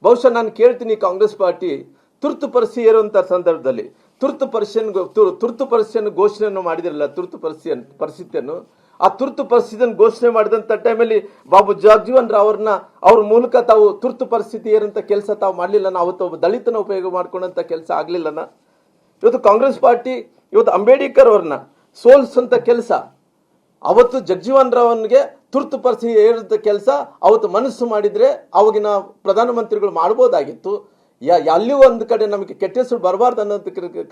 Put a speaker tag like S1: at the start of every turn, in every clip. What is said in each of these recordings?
S1: ಬಹುಶಃ ನಾನು ಕೇಳ್ತೀನಿ, ಕಾಂಗ್ರೆಸ್ ಪಾರ್ಟಿ ತುರ್ತು ಪರಿಸ್ಥಿತಿ ಇರುವಂತ ಸಂದರ್ಭದಲ್ಲಿ ತುರ್ತು ಪರಿಸ್ಥಿತಿಯನ್ನು ಘೋಷಣೆಯನ್ನು ಮಾಡಿದಿರಲ್ಲ, ಪರಿಸ್ಥಿತಿಯನ್ನು ಆ ತುರ್ತು ಪರಿಸ್ಥಿತಿಯನ್ನು ಘೋಷಣೆ ಮಾಡಿದಂತ ಟೈಮಲ್ಲಿ ಬಾಬು ಜಗಜೀವನ್ ರಾವ್ ಅವ್ರ ಮೂಲಕ ತಾವು ತುರ್ತು ಪರಿಸ್ಥಿತಿ ಇರುವಂತ ಕೆಲಸ ತಾವು ಮಾಡ್ಲಿಲ್ಲನ? ಅವತ್ತು ಒಬ್ಬ ದಲಿತನ ಉಪಯೋಗ ಮಾಡ್ಕೊಂಡಂತ ಕೆಲಸ ಆಗ್ಲಿಲ್ಲನ? ಇವತ್ತು ಕಾಂಗ್ರೆಸ್ ಪಾರ್ಟಿ ಇವತ್ತು ಅಂಬೇಡ್ಕರ್ ಅವ್ರನ್ನ ಸೋಲ್ಸಂತ ಕೆಲಸ, ಅವತ್ತು ಜಗಜೀವನ್ ರಾವ್ ತುರ್ತು ಪರಿಸ್ಥಿತಿ ಇರುವಂತ ಕೆಲಸ ಅವತ್ತು ಮನಸ್ಸು ಮಾಡಿದ್ರೆ ಅವಾಗಿನ ಪ್ರಧಾನಮಂತ್ರಿಗಳು ಮಾಡ್ಬೋದಾಗಿತ್ತು. ಅಲ್ಲಿಯೂ ಒಂದು ಕಡೆ ನಮಗೆ ಕೆಟ್ಟ ಹೆಸರು ಬರಬಾರ್ದು ಅನ್ನೋ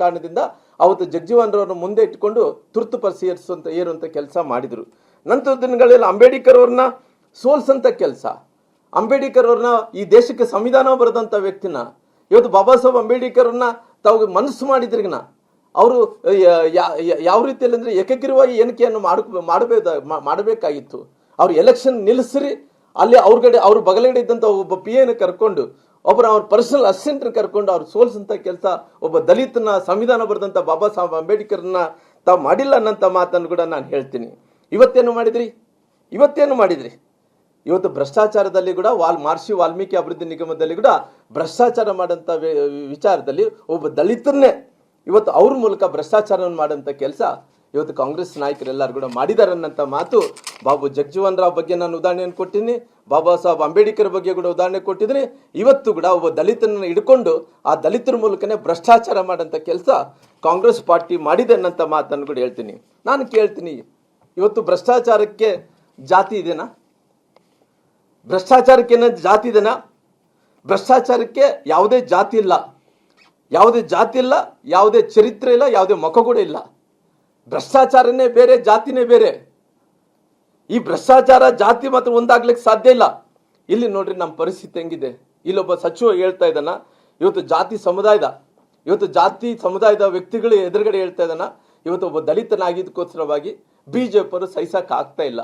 S1: ಕಾರಣದಿಂದ ಅವತ್ತು ಜಗಜೀವನ್ ರಾವ್ ಮುಂದೆ ಇಟ್ಕೊಂಡು ತುರ್ತು ಪರಿಸ್ಥಿತಿ ಏರುವಂತ ಕೆಲಸ ಮಾಡಿದ್ರು. ನಂತರ ದಿನಗಳಲ್ಲಿ ಅಂಬೇಡ್ಕರ್ ಅವ್ರನ್ನ ಸೋಲ್ಸಂತ ಕೆಲಸ, ಅಂಬೇಡ್ಕರ್ ಅವ್ರನ್ನ ಈ ದೇಶಕ್ಕೆ ಸಂವಿಧಾನ ಬರೆದಂತ ವ್ಯಕ್ತಿನ ಇವತ್ತು ಬಾಬಾ ಸಾಹೇಬ್ ಅಂಬೇಡ್ಕರ್ ಅವ್ರನ್ನ ತಾವು ಮನಸ್ಸು ಮಾಡಿದ್ರಿಗಿನ ಅವರು ಯಾವ ರೀತಿಯಲ್ಲಿ ಅಂದ್ರೆ ಏಕಗ್ರೀವಾಗಿ ಎಣಿಕೆಯನ್ನು ಮಾಡಬೇಕಾಗಿತ್ತು. ಅವ್ರು ಎಲೆಕ್ಷನ್ ನಿಲ್ಲಿಸ್ರಿ, ಅಲ್ಲಿ ಅವ್ರ ಬಗಲಗಡೆ ಇದ್ದಂತ ಒಬ್ಬ PA ಕರ್ಕೊಂಡು ಅವ್ರ ಪರ್ಸನಲ್ ಅಸಿಸ್ಟೆಂಟ್ ಕರ್ಕೊಂಡು ಅವ್ರು ಸೋಲ್ಸಂತ ಕೆಲಸ ಒಬ್ಬ ದಲಿತನ ಸಂವಿಧಾನ ಬರೆದಂತ ಬಾಬಾ ಸಾಹೇಬ್ ಅಂಬೇಡ್ಕರ್ನ ತಾವು ಮಾಡಿಲ್ಲ ಅನ್ನಂತ ಮಾತನ್ನು ಕೂಡ ನಾನು ಹೇಳ್ತೀನಿ. ಇವತ್ತೇನು ಮಾಡಿದ್ರಿ? ಇವತ್ತು ಭ್ರಷ್ಟಾಚಾರದಲ್ಲಿ ಕೂಡ ಮಹರ್ಷಿ ವಾಲ್ಮೀಕಿ ಅಭಿವೃದ್ಧಿ ನಿಗಮದಲ್ಲಿ ಕೂಡ ಭ್ರಷ್ಟಾಚಾರ ಮಾಡಂತ ವಿಚಾರದಲ್ಲಿ ಒಬ್ಬ ದಲಿತರನ್ನೇ ಇವತ್ತು ಅವ್ರ ಮೂಲಕ ಭ್ರಷ್ಟಾಚಾರವನ್ನು ಮಾಡಂತ ಕೆಲಸ ಇವತ್ತು ಕಾಂಗ್ರೆಸ್ ನಾಯಕರೆಲ್ಲರೂ ಕೂಡ ಮಾಡಿದ್ದಾರೆ ಅನ್ನಂತ ಮಾತು. ಬಾಬು ಜಗಜೀವನ್ ರಾವ್ ಬಗ್ಗೆ ನಾನು ಉದಾಹರಣೆಯನ್ನು ಕೊಟ್ಟಿನಿ, ಬಾಬಾ ಸಾಹೇಬ್ ಅಂಬೇಡ್ಕರ್ ಬಗ್ಗೆ ಕೂಡ ಉದಾಹರಣೆ ಕೊಟ್ಟಿದ್ದೀನಿ. ಇವತ್ತು ಕೂಡ ಒಬ್ಬ ದಲಿತನನ್ನು ಹಿಡ್ಕೊಂಡು ಆ ದಲಿತರ ಮೂಲಕನೇ ಭ್ರಷ್ಟಾಚಾರ ಮಾಡಂತ ಕೆಲಸ ಕಾಂಗ್ರೆಸ್ ಪಾರ್ಟಿ ಮಾಡಿದೆ ಅನ್ನಂತ ಮಾತನ್ನು ಕೂಡ ಹೇಳ್ತೀನಿ. ನಾನು ಕೇಳ್ತೀನಿ, ಇವತ್ತು ಭ್ರಷ್ಟಾಚಾರಕ್ಕೆ ಜಾತಿ ಇದೆನಾ? ಭ್ರಷ್ಟಾಚಾರಕ್ಕೆ ಜಾತಿ ಇದೆನಾ? ಭ್ರಷ್ಟಾಚಾರಕ್ಕೆ ಯಾವುದೇ ಜಾತಿ ಇಲ್ಲ, ಯಾವುದೇ ಚರಿತ್ರೆ ಇಲ್ಲ, ಯಾವುದೇ ಮುಖ ಕೂಡ ಇಲ್ಲ. ಭ್ರಷ್ಟಾಚಾರನೇ ಬೇರೆ, ಜಾತಿನೇ ಬೇರೆ. ಈ ಭ್ರಷ್ಟಾಚಾರ ಜಾತಿ ಮಾತ್ರ ಒಂದಾಗ್ಲಿಕ್ಕೆ ಸಾಧ್ಯ ಇಲ್ಲ. ಇಲ್ಲಿ ನೋಡ್ರಿ ನಮ್ಮ ಪರಿಸ್ಥಿತಿ ಹೆಂಗಿದೆ. ಇಲ್ಲೊಬ್ಬ ಸಚಿವ ಹೇಳ್ತಾ ಇದ್ದಾನ, ಇವತ್ತು ಜಾತಿ ಸಮುದಾಯದ ವ್ಯಕ್ತಿಗಳು ಎದುರುಗಡೆ ಹೇಳ್ತಾ ಇದ್ದಾನ, ಇವತ್ತು ಒಬ್ಬ ದಲಿತನಾಗಿದ್ದಕ್ಕೋಸ್ಕರವಾಗಿ ಬಿಜೆಪಿ ಸಹಿಸಕ್ ಆಗ್ತಾ ಇಲ್ಲ,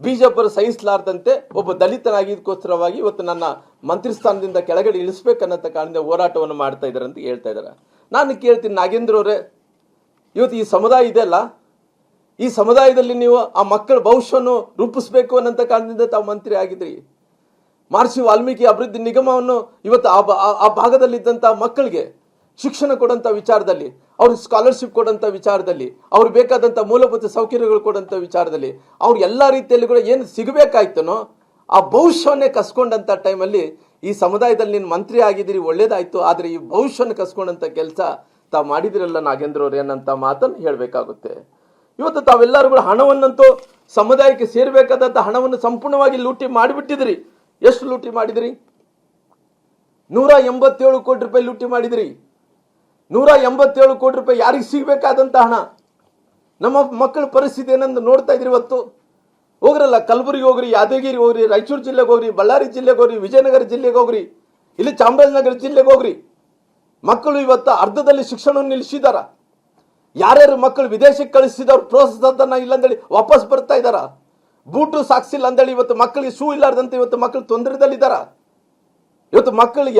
S1: ಬಿಜೆಪಿ ಸಹಿಸಲಾರ್ದಂತೆ ಒಬ್ಬ ದಲಿತನಾಗಿದ್ದಕ್ಕೋಸ್ಕರವಾಗಿ ಇವತ್ತು ನನ್ನ ಮಂತ್ರಿ ಸ್ಥಾನದಿಂದ ಕೆಳಗಡೆ ಇಳಿಸ್ಬೇಕನ್ನಂತ ಕಾರಣದಿಂದ ಹೋರಾಟವನ್ನು ಮಾಡ್ತಾ ಇದ್ದಾರೆ ಅಂತ ಹೇಳ್ತಾ ಇದ್ದಾರೆ. ನಾನು ಕೇಳ್ತೀನಿ, ನಾಗೇಂದ್ರ ಅವರೇ, ಇವತ್ತು ಈ ಸಮುದಾಯ ಇದೆಯಲ್ಲ, ಈ ಸಮುದಾಯದಲ್ಲಿ ನೀವು ಆ ಮಕ್ಕಳ ಭವಿಷ್ಯವನ್ನು ರೂಪಿಸಬೇಕು ಅನ್ನಂತ ಕಾರಣದಿಂದ ತಾವು ಮಂತ್ರಿ ಆಗಿದ್ರಿ. ಮಹರ್ಷಿ ವಾಲ್ಮೀಕಿ ಅಭಿವೃದ್ಧಿ ನಿಗಮವನ್ನು ಇವತ್ತು ಆ ಭಾಗದಲ್ಲಿದ್ದಂಥ ಮಕ್ಕಳಿಗೆ ಶಿಕ್ಷಣ ಕೊಡಂತ ವಿಚಾರದಲ್ಲಿ, ಅವ್ರಿಗೆ ಸ್ಕಾಲರ್ಶಿಪ್ ಕೊಡಂತ ವಿಚಾರದಲ್ಲಿ, ಅವ್ರಿಗೆ ಬೇಕಾದಂಥ ಮೂಲಭೂತ ಸೌಕರ್ಯಗಳು ಕೊಡಂತ ವಿಚಾರದಲ್ಲಿ, ಅವ್ರಿಗೆ ಎಲ್ಲ ರೀತಿಯಲ್ಲಿ ಕೂಡ ಏನು ಸಿಗಬೇಕಾಯ್ತನೋ ಆ ಭವಿಷ್ಯವನ್ನೇ ಕಸ್ಕೊಂಡಂತ ಟೈಮಲ್ಲಿ ಈ ಸಮುದಾಯದಲ್ಲಿ ನೀನು ಮಂತ್ರಿ ಆಗಿದ್ದೀರಿ, ಒಳ್ಳೇದಾಯ್ತು, ಆದರೆ ಈ ಭವಿಷ್ಯವನ್ನು ಕಸ್ಕೊಂಡಂತ ಕೆಲಸ ತಾವು ಮಾಡಿದಿರಲ್ಲ ನಾಗೇಂದ್ರ ಅವ್ರು ಏನಂತ ಮಾತನ್ನು ಹೇಳಬೇಕಾಗುತ್ತೆ. ಇವತ್ತು ತಾವೆಲ್ಲರೂ ಕೂಡ ಹಣವನ್ನಂತೂ ಸಮುದಾಯಕ್ಕೆ ಸೇರ್ಬೇಕಾದಂತ ಹಣವನ್ನು ಸಂಪೂರ್ಣವಾಗಿ ಲೂಟಿ ಮಾಡಿಬಿಟ್ಟಿದ್ರಿ. ಎಷ್ಟು ಲೂಟಿ ಮಾಡಿದ್ರಿ? 187 ಕೋಟಿ ರೂಪಾಯಿ ಲೂಟಿ ಮಾಡಿದ್ರಿ. 187 ಕೋಟಿ ರೂಪಾಯಿ ಯಾರಿಗೆ ಸಿಗಬೇಕಾದಂತ ಹಣ? ನಮ್ಮ ಮಕ್ಕಳ ಪರಿಸ್ಥಿತಿ ಏನಂತ ನೋಡ್ತಾ ಇದ್ರಿ. ಇವತ್ತು ಹೋಗ್ರಲ್ಲ, ಕಲಬುರಗಿ ಹೋಗ್ರಿ, ಯಾದಗಿರಿ ಹೋಗ್ರಿ, ರಾಯಚೂರು ಜಿಲ್ಲೆಗೆ ಹೋಗ್ರಿ, ಬಳ್ಳಾರಿ ಜಿಲ್ಲೆಗೆ ಹೋಗ್ರಿ, ವಿಜಯನಗರ ಜಿಲ್ಲೆಗೆ ಹೋಗ್ರಿ, ಇಲ್ಲಿ ಚಾಮರಾಜನಗರ ಜಿಲ್ಲೆಗೆ ಹೋಗ್ರಿ. ಮಕ್ಕಳು ಇವತ್ತು ಅರ್ಧದಲ್ಲಿ ಶಿಕ್ಷಣವನ್ನು ನಿಲ್ಲಿಸಿದಾರ. ಯಾರ್ಯಾರು ಮಕ್ಕಳು ವಿದೇಶಕ್ಕೆ ಕಳಿಸಿದವ್ರು ಪ್ರೋತ್ಸಾಹ ಇಲ್ಲಂದೇಳಿ ವಾಪಸ್ ಬರ್ತಾ ಇದಾರ. ಬೂಟು ಸಾಕ್ಸಿಲ್ಲ ಅಂದೇಳಿ ಇವತ್ತು ಮಕ್ಕಳಿಗೆ ಶೂ ಇಲ್ಲಾರ್ದಂತೆ ಇವತ್ತು ಮಕ್ಕಳು ತೊಂದರೆದಲ್ಲಿದ್ದಾರ. ಇವತ್ತು ಮಕ್ಕಳಿಗೆ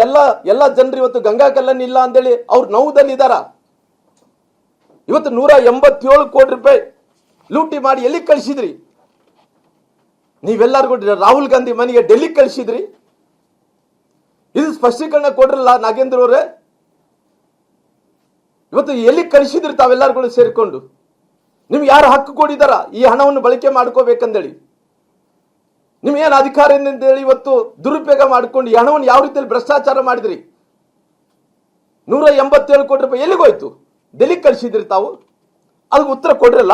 S1: ಎಲ್ಲ ಜನರು ಇವತ್ತು ಗಂಗಾ ಕಲ್ಲನ್ ಇಲ್ಲ ಅಂದೇಳಿ ಅವ್ರು ನೋವುದಲ್ಲಿದ್ದಾರ. ಇವತ್ತು 187 ಕೋಟಿ ರೂಪಾಯಿ ಲೂಟಿ ಮಾಡಿ ಎಲ್ಲಿ ಕಳಿಸಿದ್ರಿ? ನೀವೆಲ್ಲರಿಗೂ ರಾಹುಲ್ ಗಾಂಧಿ ಮನೆಗೆ ಡೆಲ್ಲಿ ಕಳಿಸಿದ್ರಿ. ಇದು ಸ್ಪಷ್ಟೀಕರಣ ಕೊಡ್ರಲ್ಲ ನಾಗೇಂದ್ರ ಅವರೇ. ಇವತ್ತು ಎಲ್ಲಿ ಕಳಿಸಿದ್ರಿ ತಾವೆಲ್ಲರೂ ಸೇರಿಕೊಂಡು? ನಿಮ್ಗೆ ಯಾರು ಹಕ್ಕು ಕೊಡಿದಾರ ಈ ಹಣವನ್ನು ಬಳಕೆ ಮಾಡ್ಕೋಬೇಕಂದೇಳಿ? ನಿಮ್ಗೇನು ಅಧಿಕಾರ ಹೇಳಿ ಇವತ್ತು ದುರುಪಯೋಗ ಮಾಡ್ಕೊಂಡು ಈ ಹಣವನ್ನು ಯಾವ ರೀತಿಯಲ್ಲಿ ಭ್ರಷ್ಟಾಚಾರ ಮಾಡಿದ್ರಿ? 187 ಕೋಟಿ ರೂಪಾಯಿ ಎಲ್ಲಿಗೋಯ್ತು? ಡೆಲ್ಲಿಗೆ ಕಳಿಸಿದ್ರಿ ತಾವು, ಅದಕ್ಕೆ ಉತ್ತರ ಕೊಡ್ರಲ್ಲ.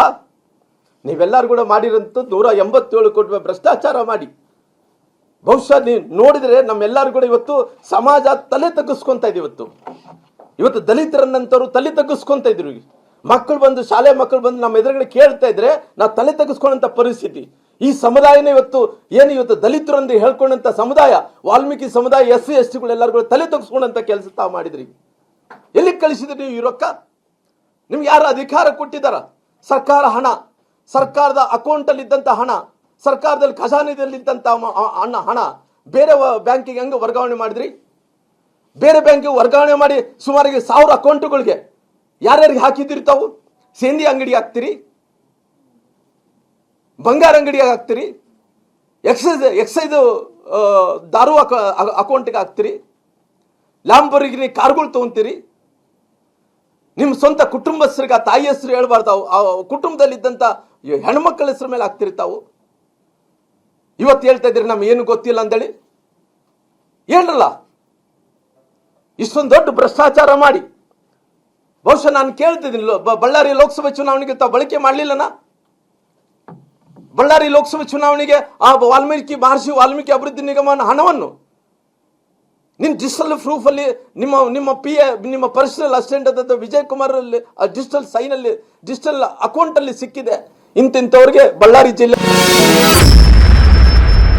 S1: ನೀವೆಲ್ಲರೂ ಕೂಡ ಮಾಡಿರಂತ 187 ಕೋಟಿ ರೂಪಾಯಿ ಭ್ರಷ್ಟಾಚಾರ ಮಾಡಿ ಬಹುಶಃ ನೀವು ನೋಡಿದ್ರೆ ನಮ್ಮೆಲ್ಲರೂ ಕೂಡ ಇವತ್ತು ಸಮಾಜ ತಲೆ ತಗ್ಗಿಸ್ಕೊಂತ ಇದೆ. ಇವತ್ತು ದಲಿತರನ್ನಂತವ್ರು ತಲೆ ತಗ್ಗಿಸ್ಕೊಂತ ಇದ್ರು. ಶಾಲೆ ಮಕ್ಕಳು ಬಂದು ನಮ್ಮ ಎದುರುಗಡೆ ಕೇಳ್ತಾ ಇದ್ರೆ ನಾವು ತಲೆ ತಗ್ಗಿಸ್ಕೊಂಡಂತ ಪರಿಸ್ಥಿತಿ. ಈ ಸಮುದಾಯನೇ ಇವತ್ತು ದಲಿತರಂದು ಹೇಳ್ಕೊಂಡಂತ ಸಮುದಾಯ, ವಾಲ್ಮೀಕಿ ಸಮುದಾಯ, SC ST ಎಲ್ಲರೂ ತಲೆ ತಗ್ಗಿಸ್ಕೊಂಡಂತ ಕೆಲಸ ತಾವು ಮಾಡಿದ್ರಿ. ಎಲ್ಲಿ ಕಳಿಸಿದ್ರಿ ನೀವು ಈ ರೊಕ್ಕ? ನಿಮ್ಗೆ ಯಾರು ಅಧಿಕಾರ ಕೊಟ್ಟಿದ್ದಾರ? ಸರ್ಕಾರ ಹಣ, ಸರ್ಕಾರದ ಅಕೌಂಟ್ ಅಲ್ಲಿ ಇದ್ದಂತ ಹಣ, ಸರ್ಕಾರದಲ್ಲಿ ಖಜಾನೆಯಲ್ಲಿ ಇದ್ದಂತ ಹಣ ಬೇರೆ ಬ್ಯಾಂಕಿಗೆ ಹೆಂಗೆ ವರ್ಗಾವಣೆ ಮಾಡಿದ್ರಿ? ಬೇರೆ ಬ್ಯಾಂಕಿಗೆ ವರ್ಗಾವಣೆ ಮಾಡಿ ಸುಮಾರಿಗೆ 1000 ಅಕೌಂಟ್ಗಳಿಗೆ ಯಾರ್ಯಾರಿಗೆ ಹಾಕಿದಿರಿ ತಾವು? ಸೇಂದಿ ಅಂಗಡಿ ಹಾಕ್ತಿರಿ, ಬಂಗಾರ ಅಂಗಡಿ ಹಾಕ್ತಿರಿ, ಎಕ್ಸೈಸ್ ದಾರು ಅಕೌಂಟಿಗೆ ಹಾಕ್ತೀರಿ, ಲ್ಯಾಂಬರ್ಗಿನಿ ಕಾರ್ಗಳು ತೊಗೊಂತೀರಿ. ನಿಮ್ಮ ಸ್ವಂತ ಕುಟುಂಬಸ್ಥರಿಗೆ ಆ ತಾಯಿ ಹೆಸರು ಹೇಳ್ಬಾರ್ದು, ಆ ಕುಟುಂಬದಲ್ಲಿದ್ದಂಥ ಹೆಣ್ಮಕ್ಳ ಹೆಸರು ಮೇಲೆ ಹಾಕ್ತಿರಿ ತಾವು. ಇವತ್ತು ಹೇಳ್ತಾ ಇದ್ದೀರಿ ನಮ್ಗೆ ಏನು ಗೊತ್ತಿಲ್ಲ ಅಂದೇಳಿ. ಹೇಳ್ರಲ್ಲ, ಇಷ್ಟೊಂದು ದೊಡ್ಡ ಭ್ರಷ್ಟಾಚಾರ ಮಾಡಿ ಬಹುಶಃ ನಾನು ಕೇಳ್ತಿದ್ದೀನಿ, ಬಳ್ಳಾರಿ ಲೋಕಸಭೆ ಚುನಾವಣೆಗೆ ತಾವು ಬಳಕೆ ಮಾಡಲಿಲ್ಲನಾ? ಬಳ್ಳಾರಿ ಲೋಕಸಭೆ ಚುನಾವಣೆಗೆ ಆ ಮಹರ್ಷಿ ವಾಲ್ಮೀಕಿ ಅಭಿವೃದ್ಧಿ ನಿಗಮನ ಹಣವನ್ನು ನಿಮ್ಮ ಡಿಜಿಟಲ್ ಪ್ರೂಫ್ ಅಲ್ಲಿ ನಿಮ್ಮ ಪರ್ಸನಲ್ ಅಸಿಸ್ಟೆಂಟ್ ಆದ ವಿಜಯ್ ಕುಮಾರ್ ಅಲ್ಲಿ ಡಿಜಿಟಲ್ ಅಕೌಂಟ್ ಅಲ್ಲಿ ಸಿಕ್ಕಿದೆ. ಇಂಥವ್ರಿಗೆ ಬಳ್ಳಾರಿ ಜಿಲ್ಲೆ